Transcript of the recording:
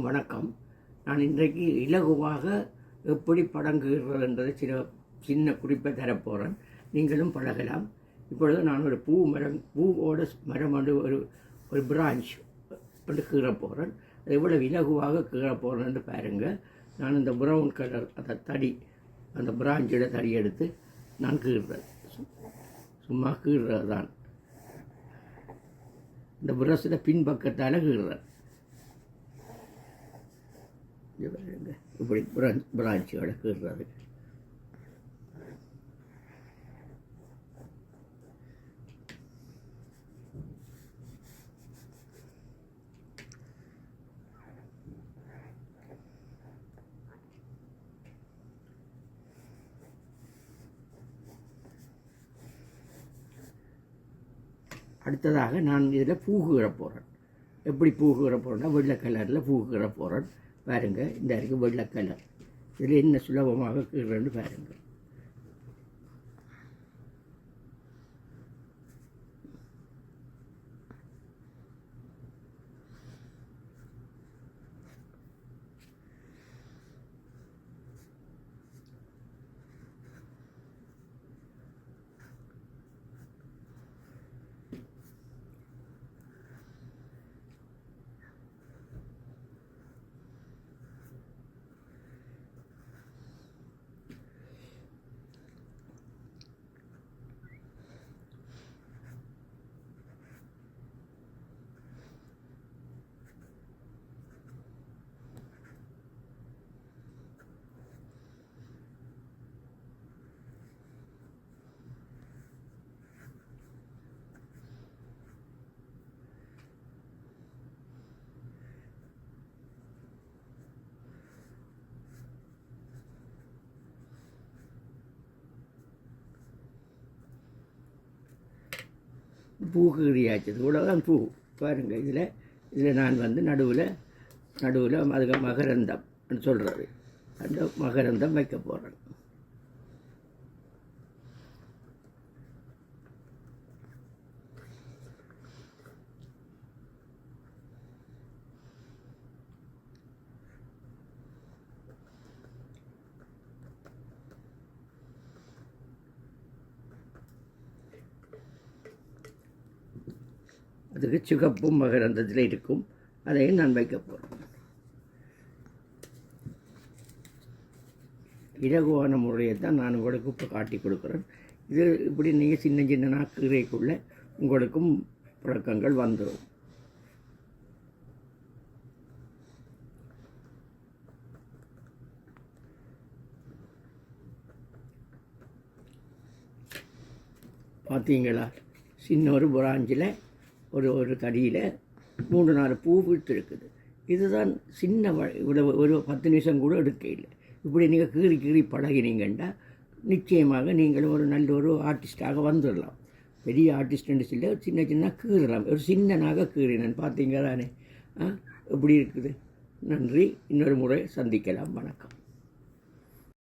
வணக்கம். நான் இன்றைக்கு இலகுவாக எப்படி படங்குகிறது என்றதை சின்ன குறிப்பை தரப்போகிறேன். நீங்களும் பழகலாம். இப்பொழுது நான் ஒரு பூவோட மரம் ஒரு பிரான்ச் வந்து கீற போகிறேன். அது எவ்வளவு இலகுவாக கீற போகிறேன்னு பாருங்கள். நான் இந்த ப்ரௌன் கலர் அந்த பிரான்ச்சோட தடி எடுத்து நான் கீறுறேன். சும்மா கீறுறது தான். இந்த பிரஸில் பின்பக்கத்தால் கீறுறேன். இப்படி பிரான்ச்சோட கீறுறது. அடுத்ததாக நான் இதில் பூகுகிற போகிறேன். எப்படி பூகுகிற போகிறேன்னா வெள்ளை கலரில் பூகுகிற போகிறேன். பாருங்கள், இந்த இருக்குது வெள்ளை கலர். இதில் என்ன சுலபமாக கீறன்னு பாருங்கள். பூ கீறியாச்சது இவ்வளோதான் பூ. பாருங்கள், இதில் நான் வந்து நடுவில் அதுக்கு மகரந்தம் சொல்கிறது. அந்த மகரந்தம் வைக்க போகிறேன். அதுக்கு சிகப்பும் மகரந்தத்தில் இருக்கும். அதையும் நான் வைக்க போகிறேன். இலகுவான முறையை தான் நான் உங்களுக்கு இப்போ காட்டி கொடுக்குறேன். இது இப்படி நீங்கள் சின்ன நாக்குறைக்குள்ளே உங்களுக்கும் பழக்கங்கள் வந்துடும். பார்த்தீங்களா, சின்ன ஒரு பிராஞ்சில் ஒரு தடியில் 3-4 பூ விட்டு இருக்குது. இதுதான் சின்ன ஒரு 10 நிமிஷம் கூட எடுக்க இல்லை. இப்படி நீங்கள் கீறி பழகினீங்கன்னா நிச்சயமாக நீங்கள் ஒரு நல்ல ஒரு ஆர்டிஸ்டாக வந்துடலாம். பெரிய ஆர்டிஸ்ட்னு இல்லை, சின்ன கீறலாம். ஒரு சின்னனாக கீறினேன். பார்த்தீங்க தானே எப்படி இருக்குது. நன்றி. இன்னொரு முறை சந்திக்கலாம். வணக்கம்.